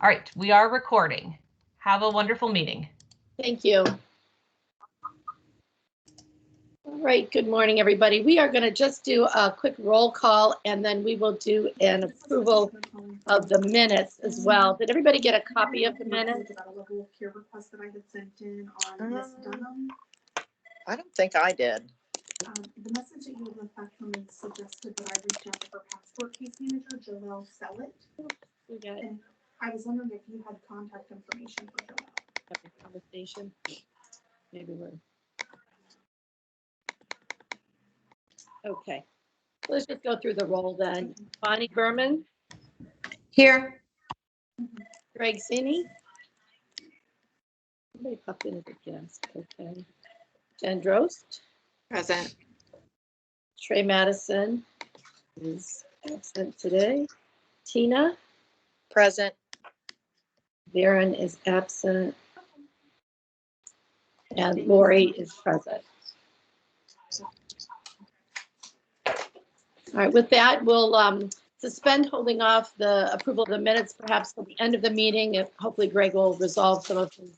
All right, we are recording. Have a wonderful meeting. Thank you. All right, good morning, everybody. We are going to just do a quick roll call, and then we will do an approval of the minutes as well. Did everybody get a copy of the minutes? I don't think I did. The message that you left back from me suggested that I reach out to her passport case manager, Joelle Sellett. And I was wondering if you had contact information for Joelle. Conversation. Maybe we're okay. Let's just go through the roll then. Bonnie Berman. Here. Greg Sini. Somebody popped in as a guest. Okay. Jen Drost. Present. Trey Madison is absent today. Tina. Present. Varen is absent. And Lori is present. All right, with that, we'll suspend holding off the approval of the minutes perhaps till the end of the meeting. If hopefully Greg will resolve some of his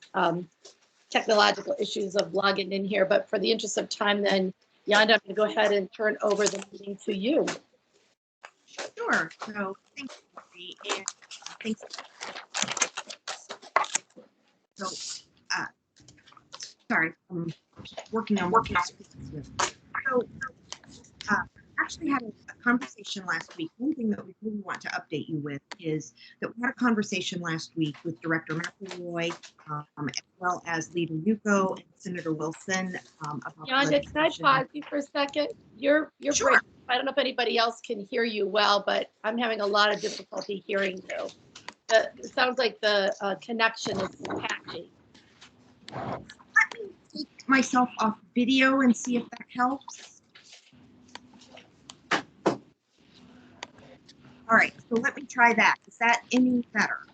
technological issues of logging in here. But for the interest of time, then, Yanda, I'm going to go ahead and turn over the meeting to you. Sure. So thanks, Lori, and thanks. So, sorry, I'm working on. So, actually had a conversation last week. One thing that we really want to update you with is that we had a conversation last week with Director McElroy, as well as Leader Yuko and Senator Wilson. About Yanda, can I pause you for a second? You're Sure. breaking. I don't know if anybody else can hear you well, but I'm having a lot of difficulty hearing you. It sounds like the connection is patchy. Let me take myself off video and see if that helps. All right, so let me try that. Is that any better?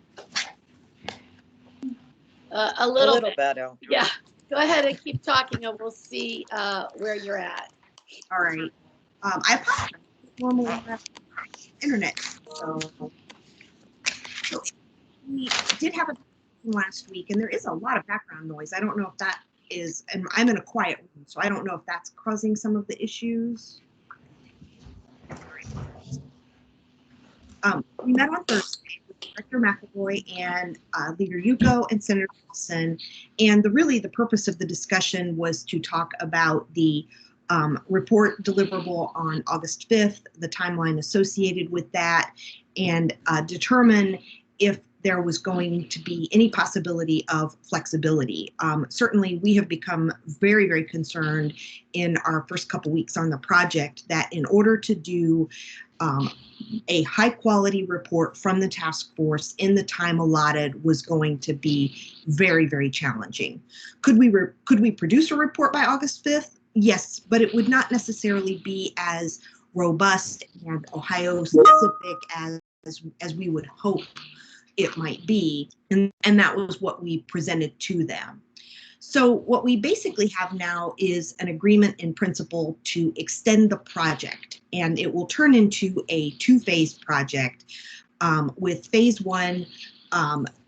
A little bit. better. Yeah. Go ahead and keep talking, and we'll see where you're at. All right. I apologize. Normally have internet. So we did have a last week, and there is a lot of background noise. I don't know if that is, and I'm in a quiet room, so I don't know if that's causing some of the issues. We met on Thursday with Director McElroy and Leader Yuko and Senator Wilson, and the purpose of the discussion was to talk about the report deliverable on August 5th, the timeline associated with that, and determine if there was going to be any possibility of flexibility. Certainly, we have become very, very concerned in our first couple weeks on the project that in order to do a high quality report from the task force in the time allotted was going to be very, very challenging. Could we produce a report by August 5th? Yes, but it would not necessarily be as robust and Ohio specific as we would hope it might be. And that was what we presented to them. So what we basically have now is an agreement in principle to extend the project, and it will turn into a two-phase project with phase one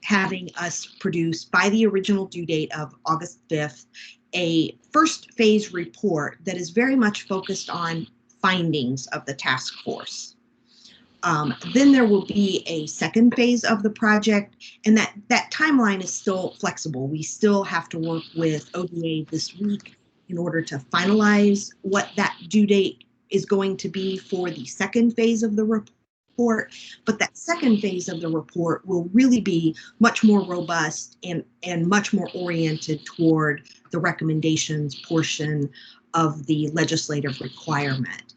having us produce by the original due date of August 5th, a first phase report that is very much focused on findings of the task force. Then there will be a second phase of the project, and that timeline is still flexible. We still have to work with ODA this week in order to finalize what that due date is going to be for the second phase of the report. But that second phase of the report will really be much more robust and much more oriented toward the recommendations portion of the legislative requirement.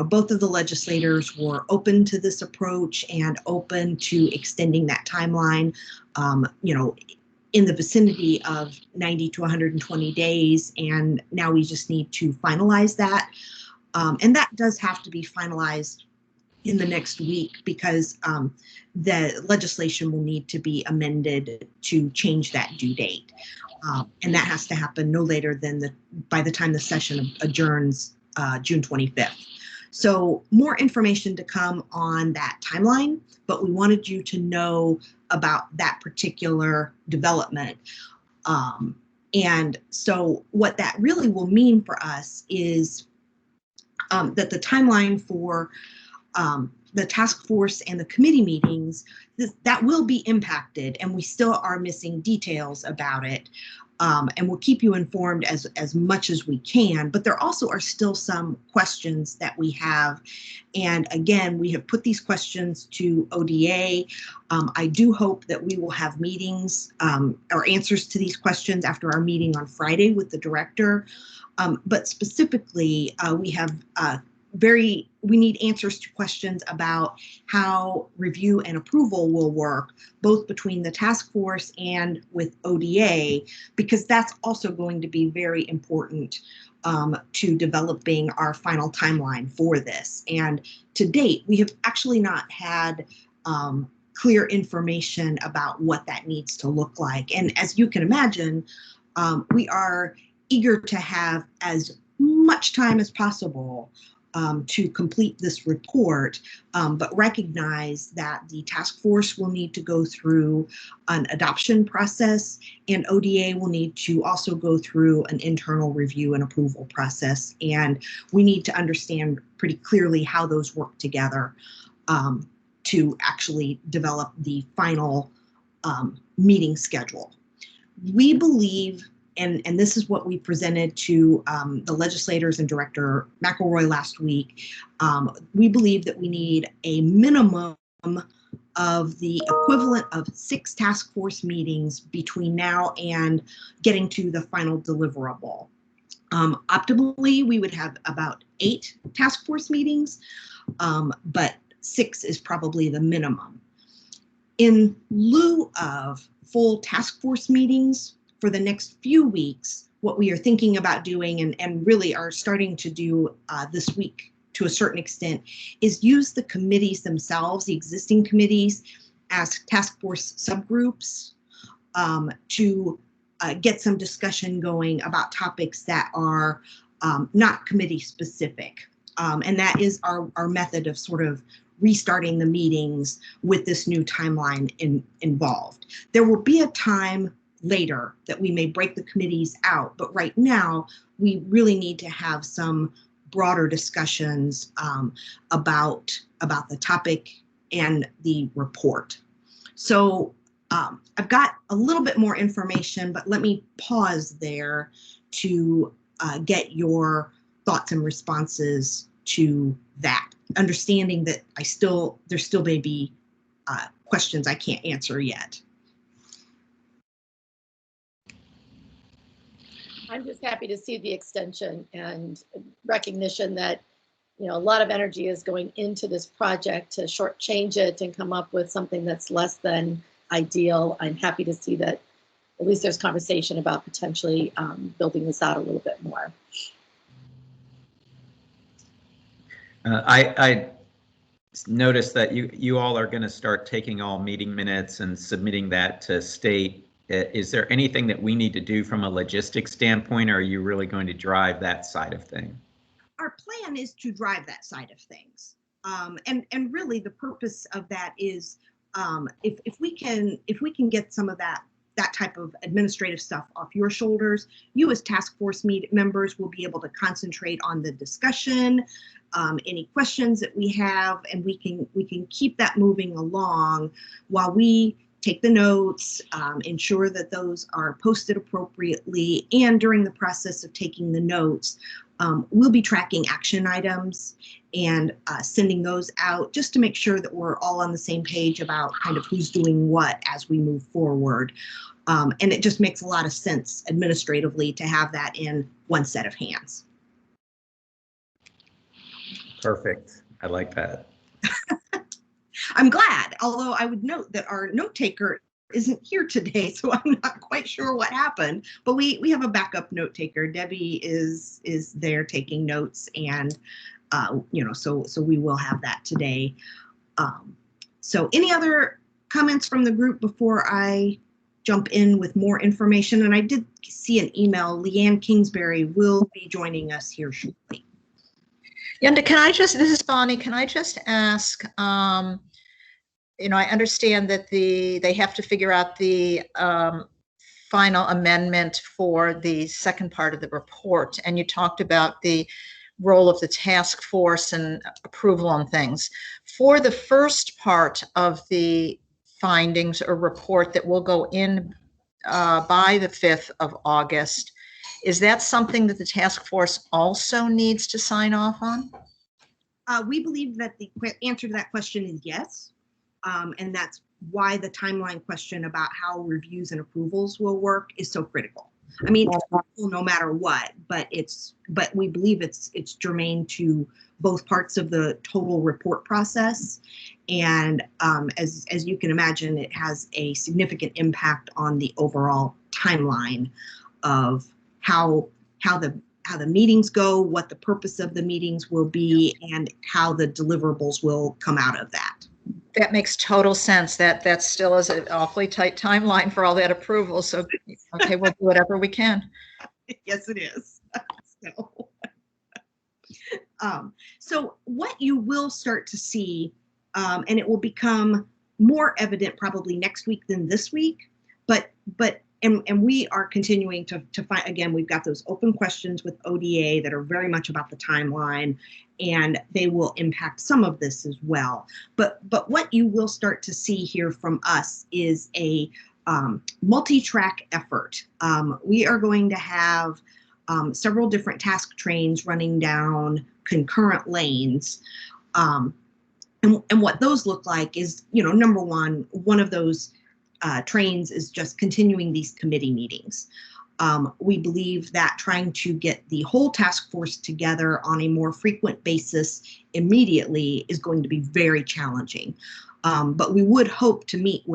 Both of the legislators were open to this approach and open to extending that timeline, in the vicinity of 90 to 120 days. And now we just need to finalize that. And that does have to be finalized in the next week because the legislation will need to be amended to change that due date. And that has to happen no later than by the time the session adjourns June 25th. So more information to come on that timeline, but we wanted you to know about that particular development. And so what that really will mean for us is that the timeline for the task force and the committee meetings, that will be impacted, and we still are missing details about it. And we'll keep you informed as much as we can, but there also are still some questions that we have. And again, we have put these questions to ODA. I do hope that we will have meetings or answers to these questions after our meeting on Friday with the director. But specifically, we need answers to questions about how review and approval will work, both between the task force and with ODA, because that's also going to be very important to developing our final timeline for this. And to date, we have actually not had clear information about what that needs to look like. And as you can imagine, we are eager to have as much time as possible to complete this report, but recognize that the task force will need to go through an adoption process, and ODA will need to also go through an internal review and approval process. And we need to understand pretty clearly how those work together to actually develop the final meeting schedule. We believe, and this is what we presented to the legislators and Director McElroy last week, we believe that we need a minimum of the equivalent of 6 task force meetings between now and getting to the final deliverable. Optimally, we would have about 8 task force meetings, but 6 is probably the minimum. In lieu of full task force meetings, for the next few weeks, what we are thinking about doing and really are starting to do this week to a certain extent is use the committees themselves, the existing committees, as task force subgroups to get some discussion going about topics that are not committee specific. And that is our method of sort of restarting the meetings with this new timeline involved. There will be a time later that we may break the committees out, but right now we really need to have some broader discussions about the topic and the report. So I've got a little bit more information, but let me pause there to get your thoughts and responses to that, understanding that there still may be questions I can't answer yet. I'm just happy to see the extension and recognition that, you know, a lot of energy is going into this project to shortchange it and come up with something that's less than ideal. I'm happy to see that at least there's conversation about potentially building this out a little bit more. I noticed that you all are going to start taking all meeting minutes and submitting that to state. Is there anything that we need to do from a logistics standpoint, or are you really going to drive that side of things? Our plan is to drive that side of things. And really the purpose of that is if we can get some of that type of administrative stuff off your shoulders, you as task force members will be able to concentrate on the discussion, any questions that we have, and we can keep that moving along while we take the notes, ensure that those are posted appropriately, and during the process of taking the notes, we'll be tracking action items and sending those out just to make sure that we're all on the same page about kind of who's doing what as we move forward. And it just makes a lot of sense administratively to have that in one set of hands. Perfect. I like that. I'm glad, although I would note that our note taker isn't here today, so I'm not quite sure what happened, but we have a backup note taker. Debbie is there taking notes, and you know, so we will have that today. So any other comments from the group before I jump in with more information? And I did see an email. Leanne Kingsbury will be joining us here shortly. Yenda, this is Bonnie, can I just ask, I understand that they have to figure out the final amendment for the second part of the report, and you talked about the role of the task force and approval on things. For the first part of the findings or report that will go in by the 5th of August, is that something that the task force also needs to sign off on? We believe that the answer to that question is yes. And that's why the timeline question about how reviews and approvals will work is so critical. I mean, it's critical no matter what, but we believe it's germane to both parts of the total report process. And as you can imagine, it has a significant impact on the overall timeline of how the meetings go, what the purpose of the meetings will be, and how the deliverables will come out of that. That makes total sense. That still is an awfully tight timeline for all that approval. So, okay, we'll do whatever we can. Yes, it is. So what you will start to see, and it will become more evident probably next week than this week, but we are continuing to find, again, we've got those open questions with ODA that are very much about the timeline, and they will impact some of this as well. But what you will start to see here from us is a multi-track effort. We are going to have several different task trains running down concurrent lanes. And what those look like is, number one of those trains is just continuing these committee meetings. We believe that trying to get the whole task force together on a more frequent basis immediately is going to be very challenging. But we would hope to meet with